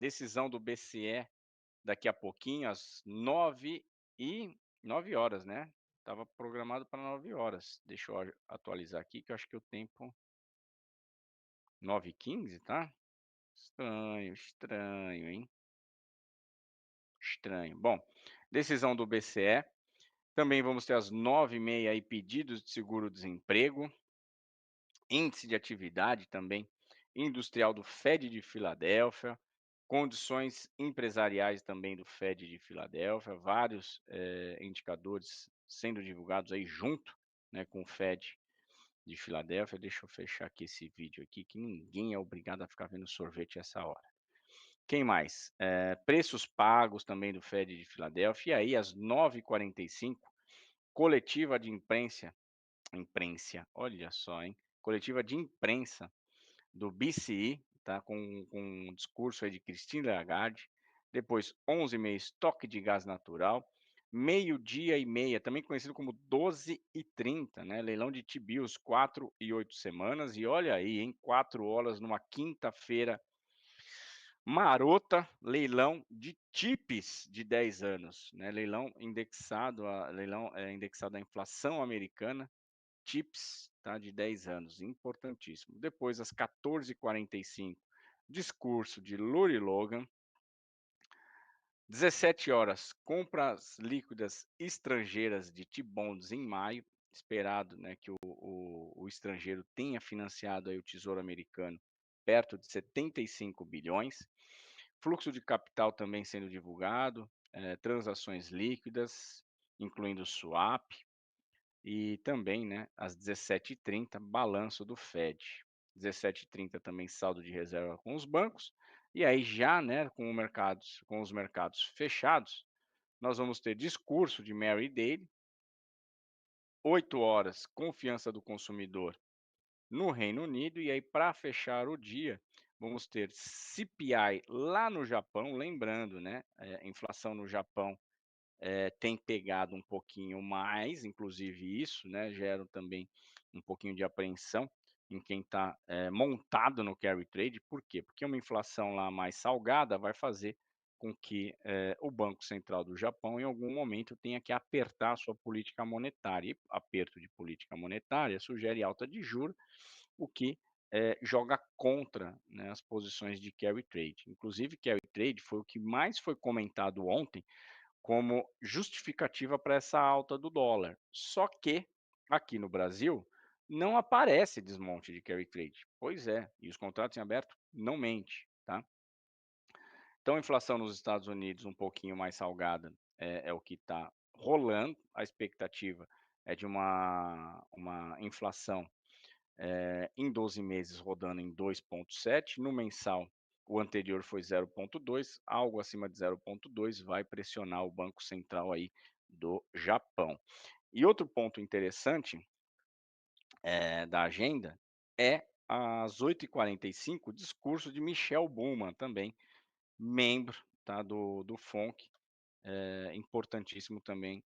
Decisão do BCE daqui a pouquinho, às 9h, né? Estava programado para 9 horas. Deixa eu atualizar aqui, que eu acho que o tempo 9h15, tá? Estranho, estranho, hein? Estranho. Bom, decisão do BCE. Também vamos ter às 9h30 aí pedidos de seguro-desemprego. Índice de atividade também industrial do Fed de Filadélfia, condições empresariais também do Fed de Filadélfia, vários indicadores sendo divulgados aí junto, né, com o Fed de Filadélfia. Deixa eu fechar aqui esse vídeo aqui, que ninguém é obrigado a ficar vendo sorvete essa hora. Quem mais? Preços pagos também do Fed de Filadélfia. E aí, às 9h45, coletiva de olha só, hein? Coletiva de imprensa do BCE, tá? Com um discurso aí de Christine Lagarde. Depois, 11h30, estoque de gás natural. Meio-dia e meia, também conhecido como 12h30, né? Leilão de T-bills, 4 e 8 semanas. E olha aí, em 4 horas, numa quinta-feira marota, leilão de TIPS de 10 anos, né? Leilão indexado à inflação americana. TIPS, tá, de 10 anos, importantíssimo. Depois, às 14h45, discurso de Lori Logan. 17 horas, compras líquidas estrangeiras de T-bonds em maio. Esperado, né, que o estrangeiro tenha financiado aí o Tesouro Americano perto de 75 bilhões. Fluxo de capital também sendo divulgado, transações líquidas, incluindo swap. E também, né, às 17h30, balanço do Fed. 17h30 também saldo de reserva com os bancos. E aí já, né, com os mercados fechados, nós vamos ter discurso de Mary Daly. 8 horas, confiança do consumidor no Reino Unido. E aí, para fechar o dia, vamos ter CPI lá no Japão. Lembrando, né, inflação no Japão tem pegado um pouquinho mais, inclusive isso, né, gera também um pouquinho de apreensão em quem está montado no carry trade. Por quê? Porque uma inflação lá mais salgada vai fazer com que o Banco Central do Japão, em algum momento, tenha que apertar a sua política monetária. E aperto de política monetária sugere alta de juros, o que joga contra, né, as posições de carry trade. Inclusive, carry trade foi o que mais foi comentado ontem como justificativa para essa alta do dólar. Só que aqui no Brasil não aparece desmonte de carry trade. Pois é, e os contratos em aberto não mente, tá? Então, a inflação nos Estados Unidos um pouquinho mais salgada é o que está rolando. A expectativa é de uma inflação em 12 meses rodando em 2,7. No mensal, o anterior foi 0,2, algo acima de 0,2 vai pressionar o Banco Central aí do Japão. E outro ponto interessante da agenda é às 8h45, o discurso de Michel Bowman, também membro, tá, do FONC. Importantíssimo também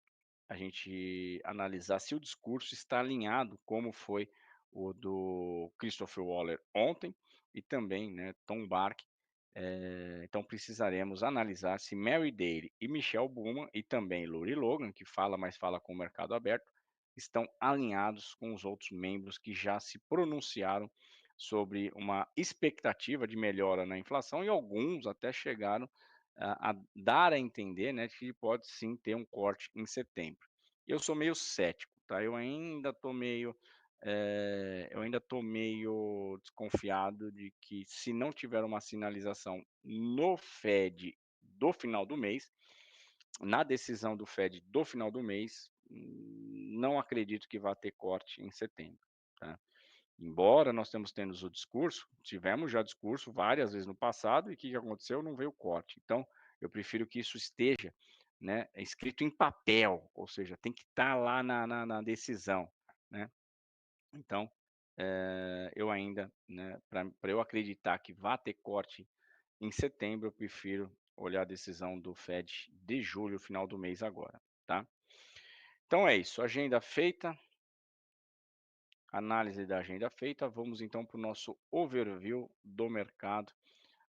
a gente analisar se o discurso está alinhado, como foi o do Christopher Waller ontem, e também, né, Tom Bark. Então precisaremos analisar se Mary Daly e Michelle Bowman, e também Lori Logan, que fala, mas fala com o mercado aberto, estão alinhados com os outros membros que já se pronunciaram sobre uma expectativa de melhora na inflação, e alguns até chegaram a dar a entender, né, que pode sim ter um corte em setembro. Eu sou meio cético, tá? Eu ainda tô meio desconfiado de que, se não tiver uma sinalização no Fed do final do mês, na decisão do Fed do final do mês, não acredito que vá ter corte em setembro, tá? Embora nós tivemos já discurso várias vezes no passado, e o que aconteceu? Não veio corte. Então, eu prefiro que isso esteja, né, escrito em papel, ou seja, tem que estar lá na decisão, né? Então, eu ainda, né, para eu acreditar que vá ter corte em setembro, eu prefiro olhar a decisão do Fed de julho, final do mês agora, tá? Então é isso, agenda feita, análise da agenda feita. Vamos então para o nosso overview do mercado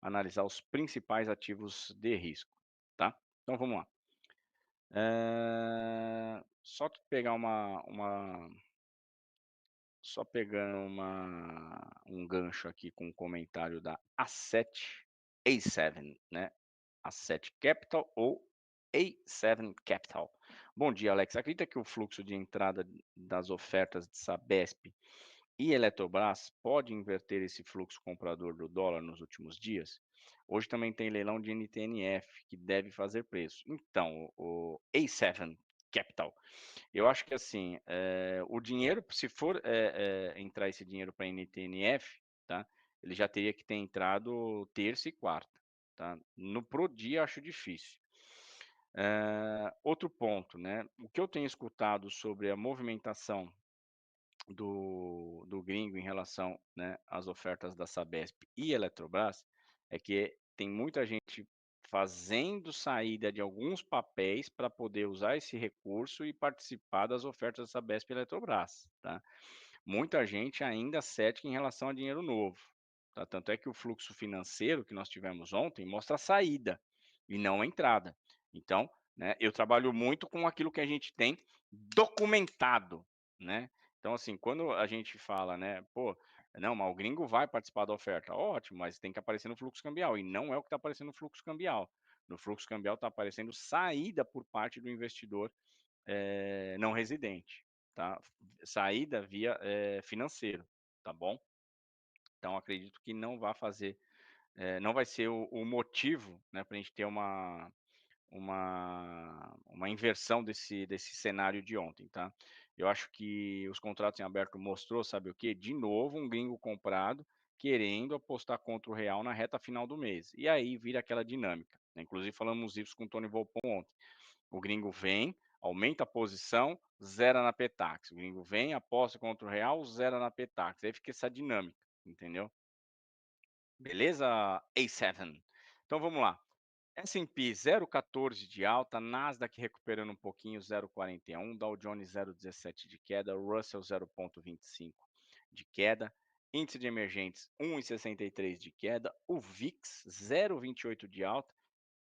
analisar os principais ativos de risco, tá? Então vamos lá. Só tu pegar só pegando um gancho aqui com um comentário da A7, né, Asset Capital ou A7 Capital. Bom dia, Alex. Acredita que o fluxo de entrada das ofertas de Sabesp e Eletrobras pode inverter esse fluxo comprador do dólar nos últimos dias? Hoje também tem leilão de NTNF, que deve fazer preço. Então, o A7 Capital, eu acho que assim, o dinheiro, se for, entrar esse dinheiro para NTNF, tá, ele já teria que ter entrado terça e quarta, tá. No Pro dia acho difícil. Outro ponto, né, o que eu tenho escutado sobre a movimentação do gringo em relação, né, às ofertas da Sabesp e Eletrobras, é que tem muita gente fazendo saída de alguns papéis para poder usar esse recurso e participar das ofertas da Sabesp e Eletrobras, tá. Muita gente ainda cética em relação a dinheiro novo, tá, tanto é que o fluxo financeiro que nós tivemos ontem mostra a saída e não a entrada. Então, né, eu trabalho muito com aquilo que a gente tem documentado, né. Então, assim, quando a gente fala, né, pô, não, mas o gringo vai participar da oferta, ótimo, mas tem que aparecer no fluxo cambial, e não é o que está aparecendo no fluxo cambial. No fluxo cambial está aparecendo saída por parte do investidor não residente, tá? Saída via financeiro, tá bom? Então acredito que não vai fazer, não vai ser o motivo, né, para a gente ter uma inversão desse cenário de ontem, tá. Eu acho que os contratos em aberto mostrou, sabe o quê? De novo um gringo comprado, querendo apostar contra o real na reta final do mês, e aí vira aquela dinâmica, né, inclusive falamos isso com o Tony Volpon ontem. O gringo vem, aumenta a posição, zera na Petax, o gringo vem, aposta contra o real, zera na Petax, aí fica essa dinâmica, entendeu. Beleza, A7? Então vamos lá. S&P 0,14 de alta, Nasdaq recuperando um pouquinho, 0,41, Dow Jones 0,17 de queda, Russell 0,25 de queda, índice de emergentes 1,63 de queda, o VIX 0,28 de alta,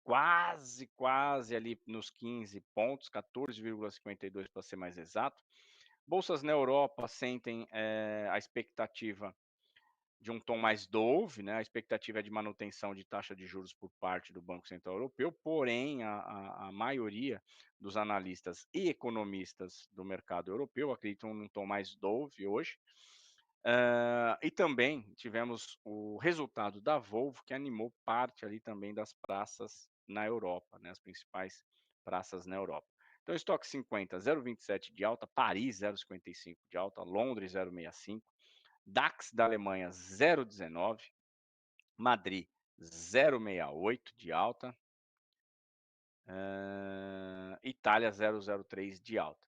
quase ali nos 15 pontos, 14,52 para ser mais exato. Bolsas na Europa sentem a expectativa de um tom mais dove, né, a expectativa é de manutenção de taxa de juros por parte do Banco Central Europeu, porém a maioria dos analistas e economistas do mercado europeu acreditam num tom mais dove hoje. E também tivemos o resultado da Volvo, que animou parte ali também das praças na Europa, né, as principais praças na Europa. Então, estoque 50, 0,27 de alta, Paris 0,55 de alta, Londres 0,65, DAX da Alemanha 0,19, Madrid 0,68 de alta, Itália 0,03 de alta.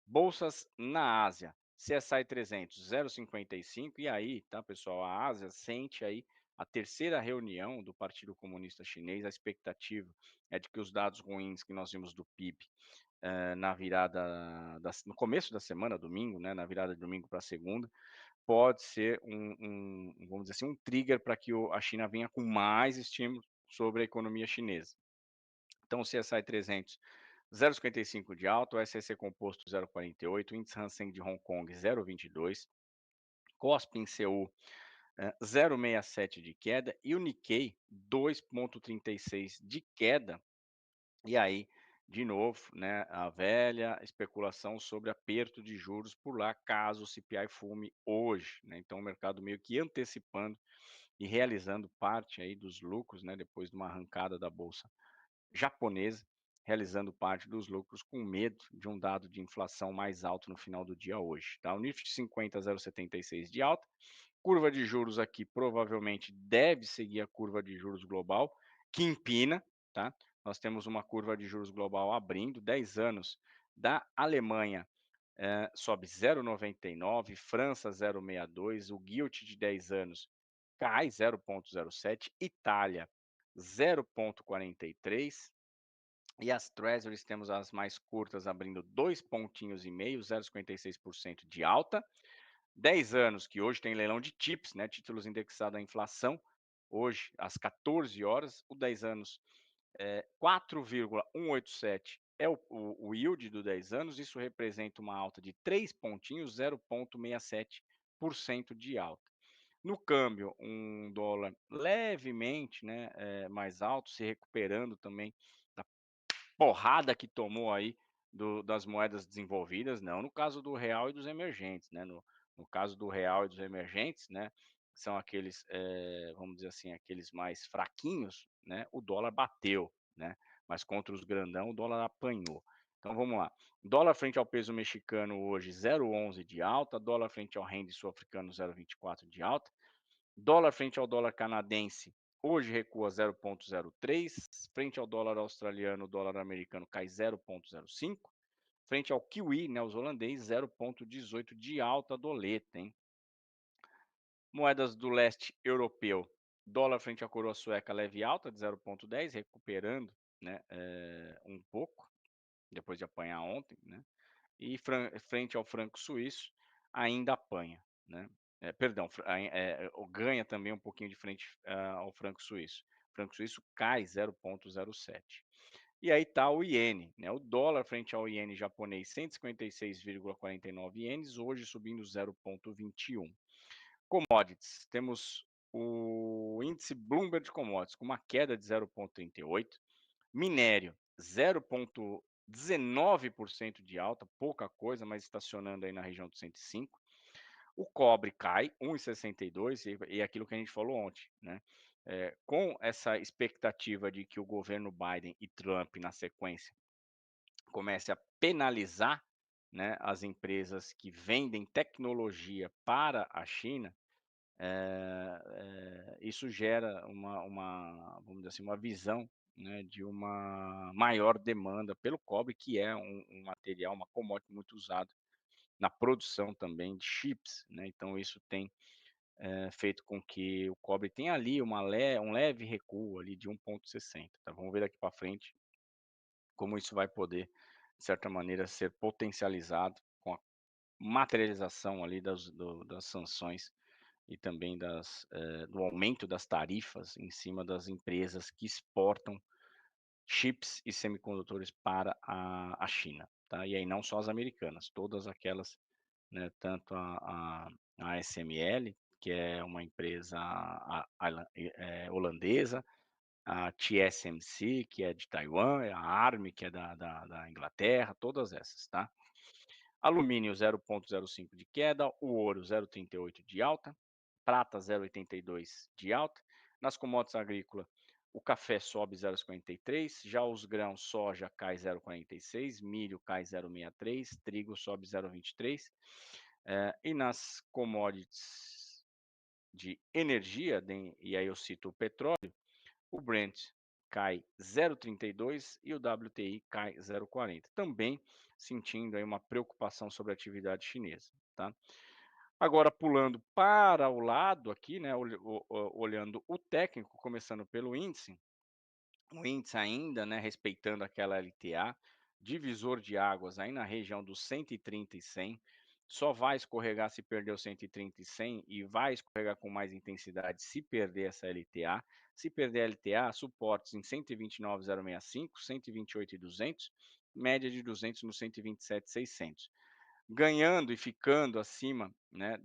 Bolsas na Ásia, CSI 300 0,55, e aí, tá, pessoal, a Ásia sente aí a terceira reunião do Partido Comunista Chinês, a expectativa é de que os dados ruins que nós vimos do PIB na virada no começo da semana, domingo, né, na virada de domingo para segunda, pode ser vamos dizer assim, um trigger para que a China venha com mais estímulos sobre a economia chinesa. Então, o CSI 300, 0,55 de alta, o SEC composto 0,48, o índice Hang Seng de Hong Kong 0,22, Kospi em Seul 0,67 de queda e o Nikkei 2,36 de queda. E aí, de novo, né, a velha especulação sobre aperto de juros por lá, caso o CPI fume hoje, né? Então o mercado meio que antecipando e realizando parte aí dos lucros, né, depois de uma arrancada da bolsa japonesa, realizando parte dos lucros com medo de um dado de inflação mais alto no final do dia hoje, tá? O Nifty 50 0,76 de alta, curva de juros aqui provavelmente deve seguir a curva de juros global, que empina, tá? Nós temos uma curva de juros global abrindo, 10 anos da Alemanha sobe 0,99, França 0,62, o Gilt de 10 anos cai 0,07, Itália 0,43, e as Treasuries temos as mais curtas abrindo 2 pontinhos e meio, 0,56% de alta. 10 anos, que hoje tem leilão de TIPS, né, títulos indexados à inflação, hoje às 14 horas, o 10 anos 4,187 é o yield do 10 anos, isso representa uma alta de 3 pontinhos, 0,67% de alta. No câmbio, um dólar levemente, né, mais alto, se recuperando também da porrada que tomou aí das moedas desenvolvidas, não no caso do real e dos emergentes, né, no caso do real e dos emergentes, né, são aqueles, vamos dizer assim, aqueles mais fraquinhos, né, o dólar bateu, né, mas contra os grandão o dólar apanhou. Então vamos lá, dólar frente ao peso mexicano hoje 0,11 de alta, dólar frente ao rende sul-africano 0,24 de alta, dólar frente ao dólar canadense, hoje recua 0,03, frente ao dólar australiano, o dólar americano cai 0,05, frente ao kiwi neozelandês 0,18 de alta doleta, hein. Moedas do leste europeu, dólar frente à coroa sueca leve alta de 0,10, recuperando, né, um pouco, depois de apanhar ontem, né. E frente ao franco suíço, ainda apanha, né. Perdão, ganha também um pouquinho de frente, ao franco suíço. O franco suíço cai 0,07. E aí tá o iene, né, o dólar frente ao iene japonês 156,49 ienes, hoje subindo 0,21. Commodities, temos o índice Bloomberg Commodities com uma queda de 0,38, minério 0,19% de alta, pouca coisa, mas estacionando aí na região dos 105. O cobre cai 1,62 e aquilo que a gente falou ontem, né, com essa expectativa de que o governo Biden e Trump, na sequência, comece a penalizar, né, as empresas que vendem tecnologia para a China, isso gera vamos dizer assim, uma visão, né, de uma maior demanda pelo cobre, que é um material, uma commodity muito usado na produção também de chips, né, então isso tem, feito com que o cobre tenha ali um leve recuo ali de 1,60, tá. Vamos ver daqui para frente como isso vai poder, de certa maneira, ser potencializado com a materialização ali das sanções e também do aumento das tarifas em cima das empresas que exportam chips e semicondutores para a China, tá. E aí não só as americanas, todas aquelas, né, tanto a ASML, que é uma empresa holandesa, a TSMC, que é de Taiwan, a ARM, que é da Inglaterra, todas essas, tá. Alumínio 0,05 de queda, o ouro 0,38 de alta, prata 0,82 de alta. Nas commodities agrícolas, o café sobe 0,53, já os grãos soja cai 0,46, milho cai 0,63, trigo sobe 0,23. E nas commodities de energia, e aí eu cito o petróleo, o Brent cai 0,32 e o WTI cai 0,40, também sentindo aí uma preocupação sobre a atividade chinesa, tá. Agora pulando para o lado aqui, né, olhando o técnico, começando pelo índice, o índice ainda, né, respeitando aquela LTA, divisor de águas aí na região dos 130 e 100, só vai escorregar se perder o 130 e 100 e vai escorregar com mais intensidade se perder essa LTA. Se perder a LTA, suportes em 129,065, 128,200, média de 200 no 127,600. Ganhando e ficando acima, né,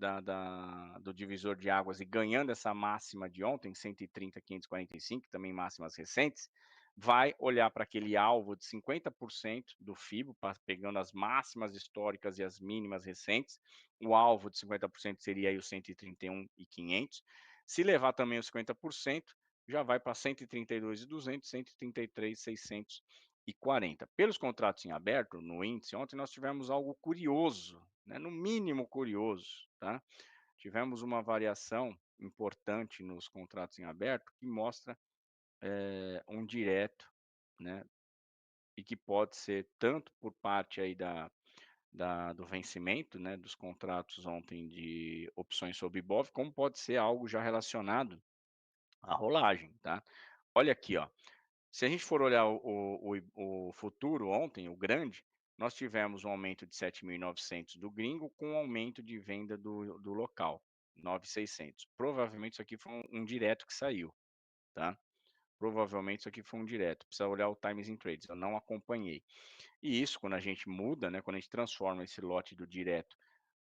do divisor de águas e ganhando essa máxima de ontem, 130,545, também máximas recentes, vai olhar para aquele alvo de 50% do FIBO, pegando as máximas históricas e as mínimas recentes. O alvo de 50% seria aí o 131,500. Se levar também os 50%, já vai para 132,200, 133,640. Pelos contratos em aberto, no índice, ontem nós tivemos algo curioso, né, no mínimo curioso, tá? Tivemos uma variação importante nos contratos em aberto que mostra, um direto, né, e que pode ser tanto por parte aí do vencimento, né, dos contratos ontem de opções sobre Ibov, como pode ser algo já relacionado à rolagem, tá? Olha aqui, ó, se a gente for olhar o futuro ontem, o grande, nós tivemos um aumento de 7.900 do gringo com um aumento de venda do local. 9.600. Provavelmente isso aqui foi um direto que saiu, tá. Provavelmente isso aqui foi um direto, precisa olhar o Times in Trades, eu não acompanhei. E isso quando a gente muda, né, quando a gente transforma esse lote do direto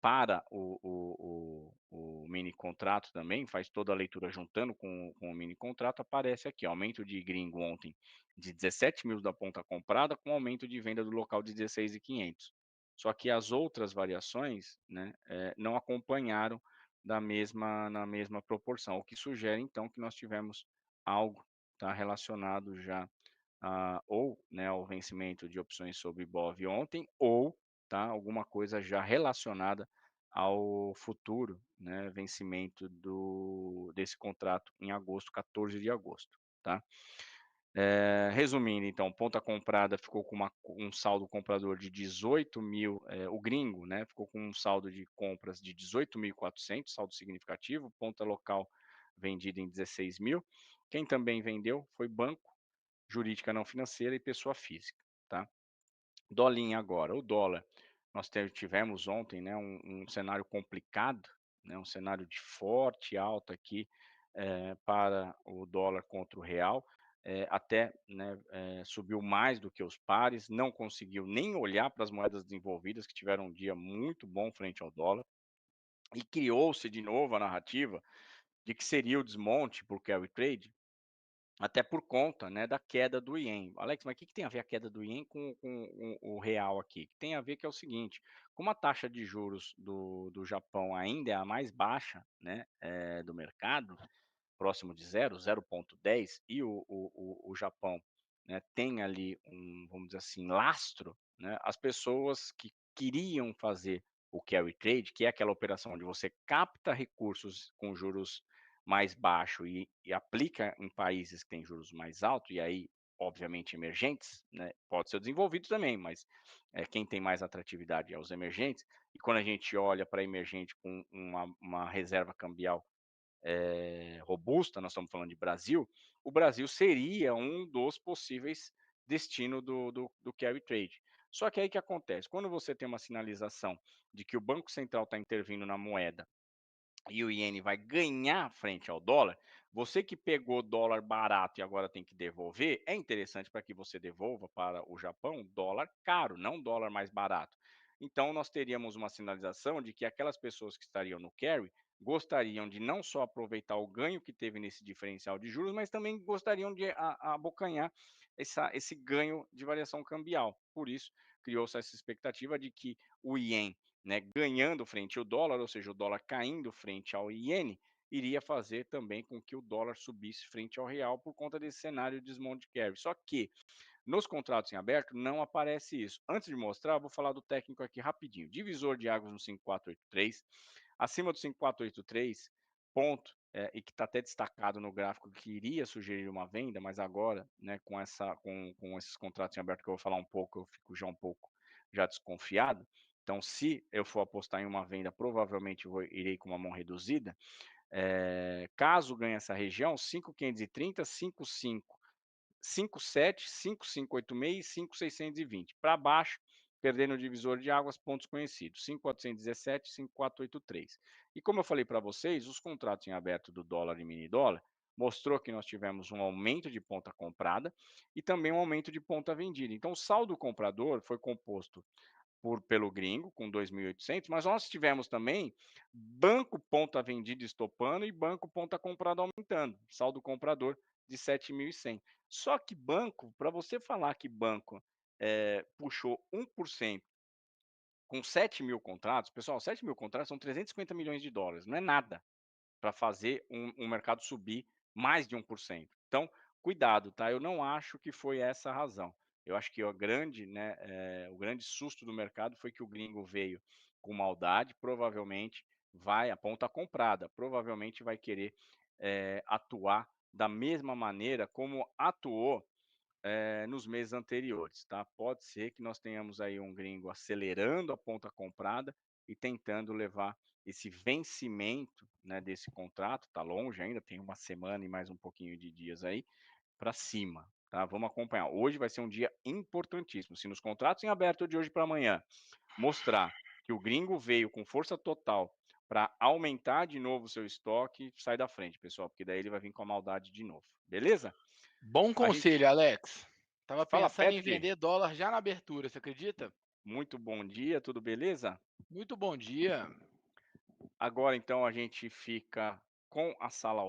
para o mini contrato também, faz toda a leitura juntando com o mini contrato, aparece aqui, aumento de gringo ontem de 17.000 da ponta comprada, com aumento de venda do local de 16.500. Só que as outras variações, né, não acompanharam na mesma proporção, o que sugere então que nós tivemos algo, tá, relacionado já ou, né, ao vencimento de opções sobre Ibov ontem, ou, tá, alguma coisa já relacionada ao futuro, né, vencimento desse contrato em agosto, 14 de agosto, tá. Resumindo então, ponta comprada ficou com um saldo comprador de 18.000, o gringo, né, ficou com um saldo de compras de 18.400, saldo significativo, ponta local vendida em 16.000. Quem também vendeu foi banco, jurídica não financeira e pessoa física, tá. Dolinha agora, o dólar, nós tivemos ontem, né, um cenário complicado, né, um cenário de forte alta aqui, para o dólar contra o real, até, né, subiu mais do que os pares, não conseguiu nem olhar para as moedas desenvolvidas que tiveram um dia muito bom frente ao dólar, e criou-se de novo a narrativa de que seria o desmonte por carry trade, até por conta, né, da queda do ien. Alex, mas o que que tem a ver a queda do ien com o real aqui? Tem a ver que é o seguinte, como a taxa de juros do Japão ainda é a mais baixa, né, do mercado, próximo de zero, 0,10, e o Japão, né, tem ali vamos dizer assim, lastro, né, as pessoas que queriam fazer o carry trade, que é aquela operação onde você capta recursos com juros mais baixo e aplica em países que têm juros mais altos, e aí, obviamente, emergentes, né, pode ser desenvolvido também, mas quem tem mais atratividade é os emergentes, e quando a gente olha para emergente com uma reserva cambial robusta, nós estamos falando de Brasil, o Brasil seria um dos possíveis destino do carry trade. Só que aí que acontece, quando você tem uma sinalização de que o Banco Central está intervindo na moeda e o iene vai ganhar frente ao dólar, você que pegou dólar barato e agora tem que devolver, é interessante para que você devolva para o Japão dólar caro, não dólar mais barato. Então nós teríamos uma sinalização de que aquelas pessoas que estariam no carry gostariam de não só aproveitar o ganho que teve nesse diferencial de juros, mas também gostariam de abocanhar esse ganho de variação cambial. Por isso, criou-se essa expectativa de que o ien, né, ganhando frente ao dólar, ou seja, o dólar caindo frente ao iene, iria fazer também com que o dólar subisse frente ao real por conta desse cenário de desmonte carry. Só que nos contratos em aberto não aparece isso. Antes de mostrar, vou falar do técnico aqui rapidinho. Divisor de águas no 5483, acima do 5483, ponto, e que está até destacado no gráfico que iria sugerir uma venda, mas agora, né, com esses contratos em aberto que eu vou falar um pouco, eu fico já um pouco já desconfiado. Então, se eu for apostar em uma venda, provavelmente irei com uma mão reduzida. Caso ganhe essa região, 5.530, 5.5, 5.7, 5.586 e 5.620. Para baixo, perdendo o divisor de águas, pontos conhecidos, 5.417 e 5.483. E como eu falei para vocês, os contratos em aberto do dólar e mini dólar mostrou que nós tivemos um aumento de ponta comprada e também um aumento de ponta vendida. Então, o saldo comprador foi composto pelo gringo, com 2.800, mas nós tivemos também banco ponta vendida estopando e banco ponta comprado aumentando, saldo comprador de 7.100. Só que banco, para você falar que banco puxou 1% com 7.000 contratos, pessoal, 7.000 contratos são 350 milhões de dólares, não é nada para fazer um mercado subir mais de 1%. Então, cuidado, tá? Eu não acho que foi essa a razão. Eu acho que o grande susto do mercado foi que o gringo veio com maldade, provavelmente vai, a ponta comprada, provavelmente vai querer atuar da mesma maneira como atuou nos meses anteriores, tá? Pode ser que nós tenhamos aí um gringo acelerando a ponta comprada e tentando levar esse vencimento, né, desse contrato, tá longe ainda, tem uma semana e mais um pouquinho de dias aí, para cima, tá? Vamos acompanhar. Hoje vai ser um dia importantíssimo. Se nos contratos em aberto de hoje para amanhã mostrar que o gringo veio com força total para aumentar de novo o seu estoque, sai da frente, pessoal, porque daí ele vai vir com a maldade de novo, beleza? Bom A gente conselho, Alex. Tava fala pensando em Patrick, vender dólar já na abertura, você acredita? muito bom dia, tudo beleza? Muito bom dia. Agora então a gente fica com a sala